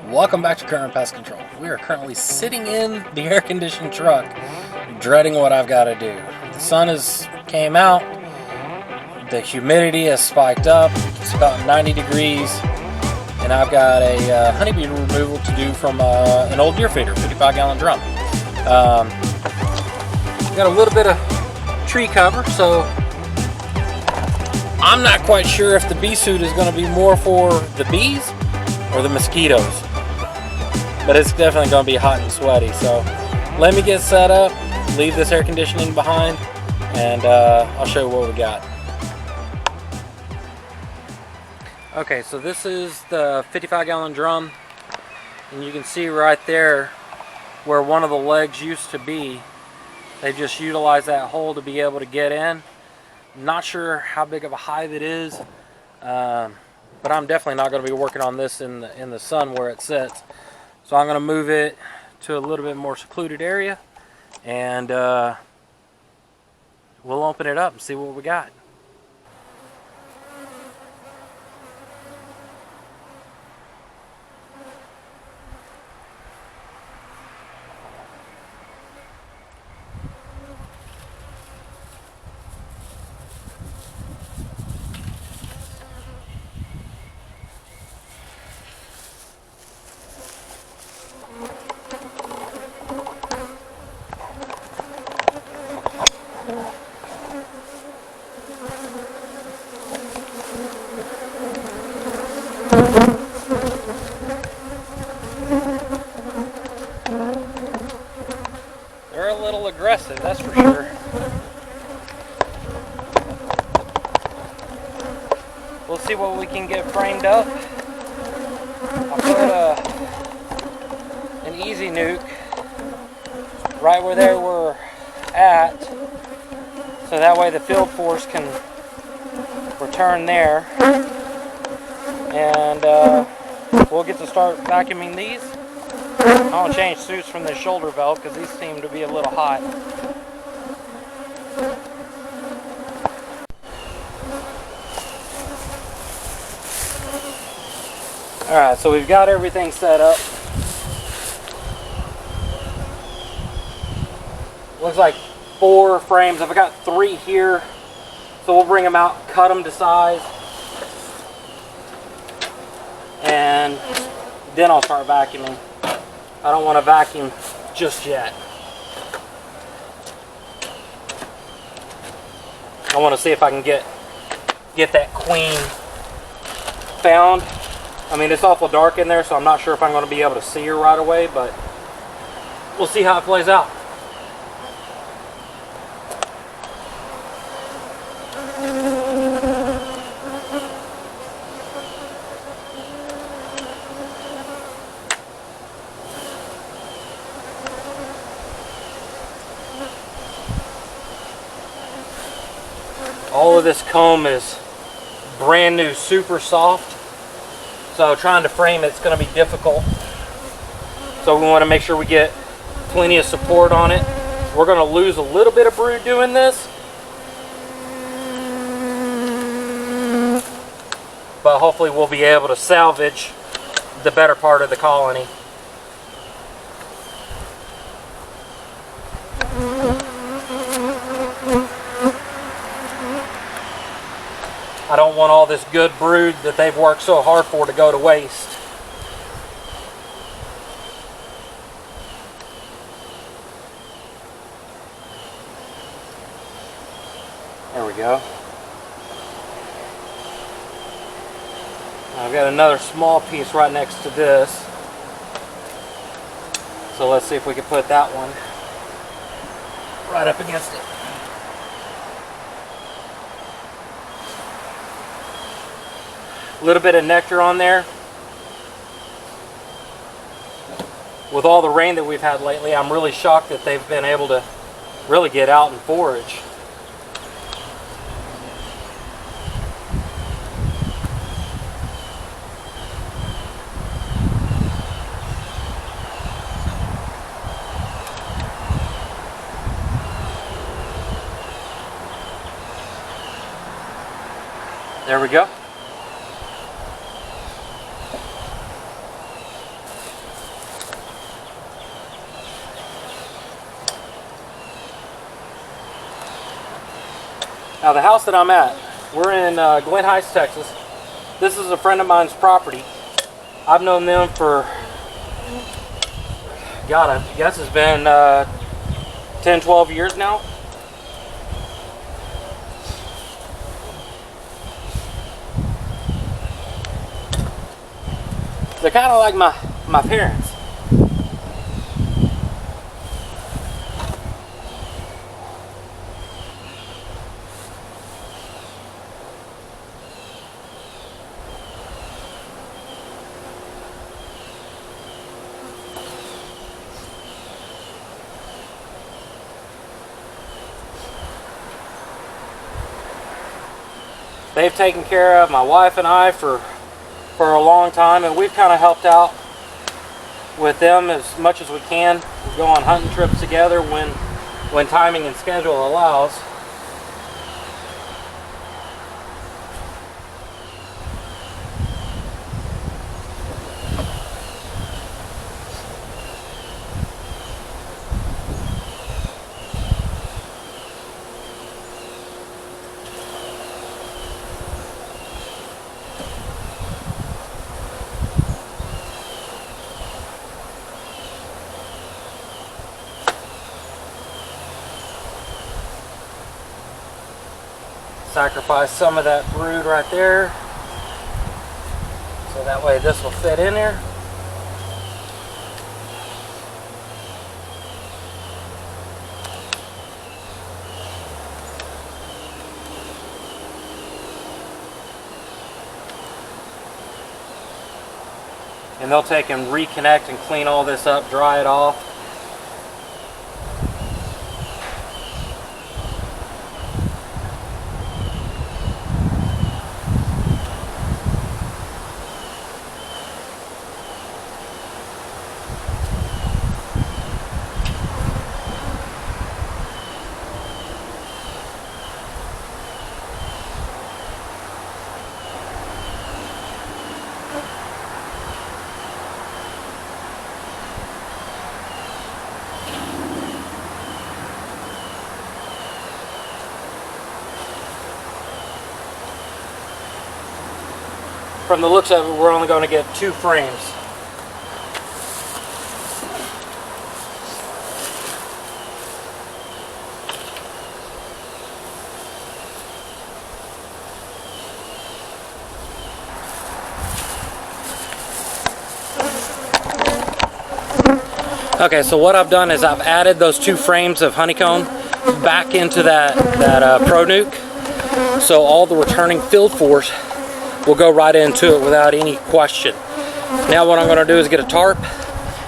Welcome back to Current Pest Control. We are currently sitting in the air-conditioned truck, dreading what I've got to do. The sun came out, the humidity has spiked up, it's about 90 degrees, and I've got a honeybee removal to do from an old deer feeder, 55-gallon drum. Got a little bit of tree cover, so I'm not quite sure if the bee suit is going to be more for the bees or the mosquitoes, but it's definitely going to be hot and sweaty. So let me get set up, leave this air conditioning behind, and I'll show you what we got. Okay, so this is the 55-gallon drum, and you can see right there where one of the legs used to be. They just utilized that hole to be able to get in. Not sure how big of a hive it is, but I'm definitely not going to be working on this in the sun where it sits. So I'm going to move it to a little bit more secluded area, and we'll open it up and see what we got. They're a little aggressive, that's for sure. We'll see what we can get framed up. I put an easy nuke right where they were at, so that way the field force can return there, and we'll get to start vacuuming these. I'm going to change suits from the shoulder valve because these seem to be a little hot. Alright, so we've got everything set up. Looks like 4 frames. I've got 3 here, so we'll bring them out, cut them to size, and then I'll start vacuuming. I don't want to vacuum just yet. I want to see if I can get that queen found. I mean, it's awful dark in there, so I'm not sure if I'm going to be able to see her right away, but we'll see how it plays out. All of this comb is brand new, super soft, so trying to frame it's going to be difficult. So we want to make sure we get plenty of support on it. We're going to lose a little bit of brood doing this, but hopefully we'll be able to salvage the better part of the colony. I don't want all this good brood that they've worked so hard for to go to waste. There we go. I've got another small piece right next to this. So let's see if we can put that one right up against it. A little bit of nectar on there. With all the rain that we've had lately, I'm really shocked that they've been able to really get out and forage. There we go. Now the house that I'm at, we're in Glen Heights, Texas. This is a friend of mine's property. I've known them for, God, I guess it's been 10, 12 years now. They're kind of like my parents. They've taken care of my wife and I for a long time, and we've kind of helped out with them as much as we can. We go on hunting trips together when timing and schedule allows. Sacrifice some of that brood right there, so that way this will fit in there. And they'll take and reconnect and clean all this up, dry it off. From the looks of it, we're only going to get 2 frames. Okay, so what I've done is I've added those 2 frames of honeycomb back into that Pro Nuke, so all the returning field force will go right into it without any question. Now what I'm going to do is get a tarp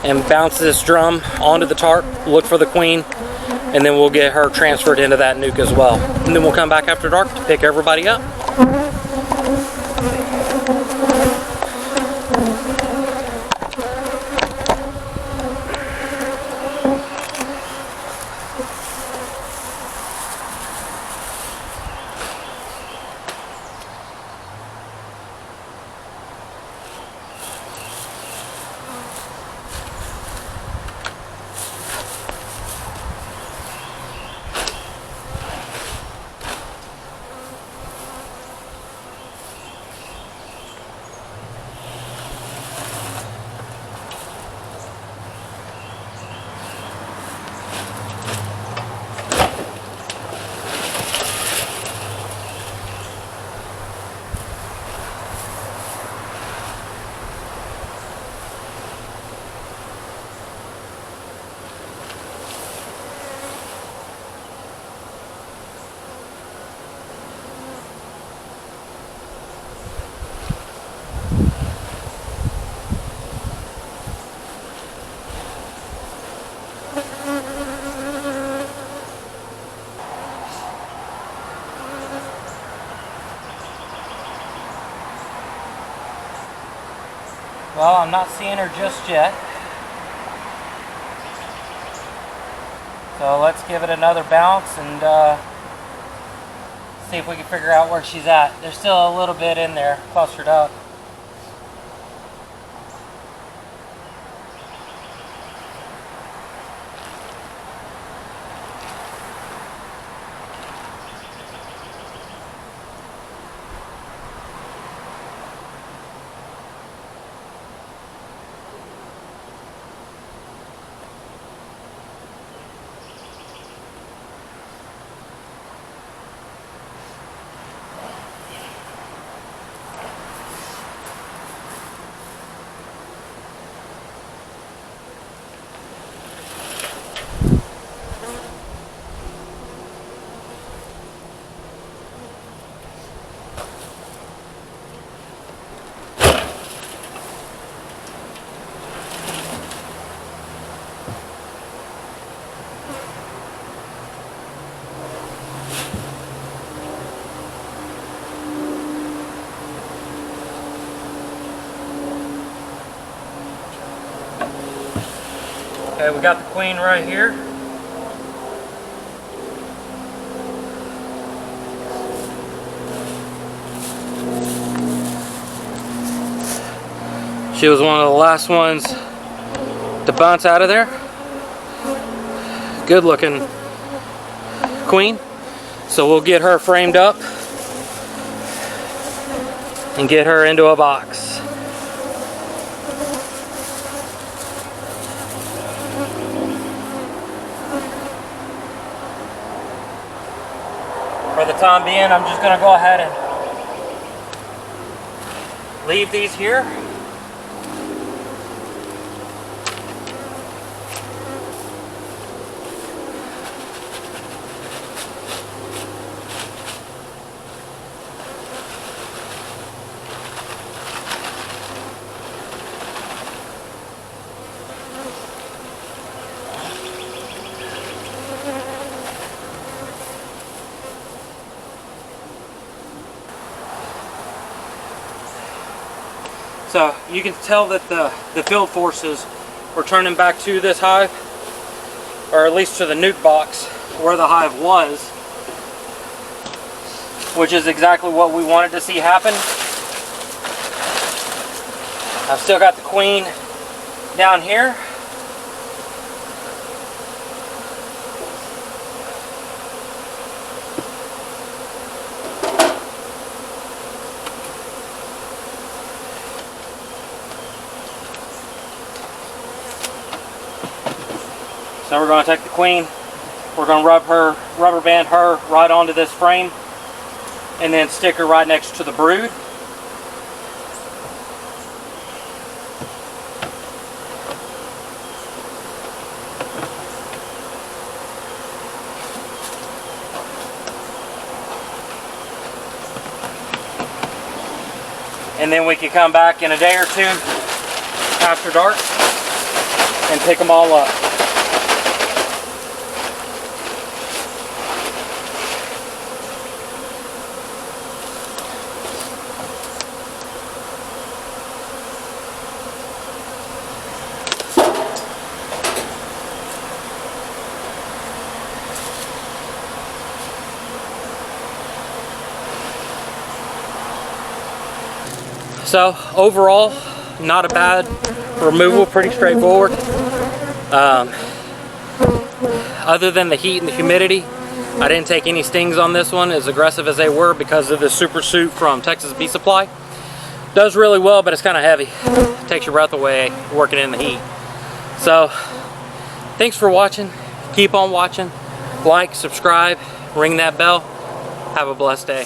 and bounce this drum onto the tarp, look for the queen, and then we'll get her transferred into that nuke as well. And then we'll come back after dark to pick everybody up. Well, I'm not seeing her just yet. So let's give it another bounce and see if we can figure out where she's at. There's still a little bit in there, clustered up. Okay, we got the queen right here. She was one of the last ones to bounce out of there. Good looking queen. So we'll get her framed up and get her into a box. For the time being, I'm just going to go ahead and leave these here. So you can tell that the field forces were turning back to this hive, or at least to the nuke box where the hive was, which is exactly what we wanted to see happen. I've still got the queen down here. So we're going to take the queen, we're going to rubber band her right onto this frame, and then stick her right next to the brood. And then we can come back in a day or two after dark and pick them all up. So overall, not a bad removal, pretty straightforward. Other than the heat and the humidity, I didn't take any stings on this one, as aggressive as they were, because of the super suit from Texas Bee Supply. Does really well, but it's kind of heavy. Takes your breath away working in the heat. So thanks for watching. Keep on watching. Like, subscribe, ring that bell. Have a blessed day.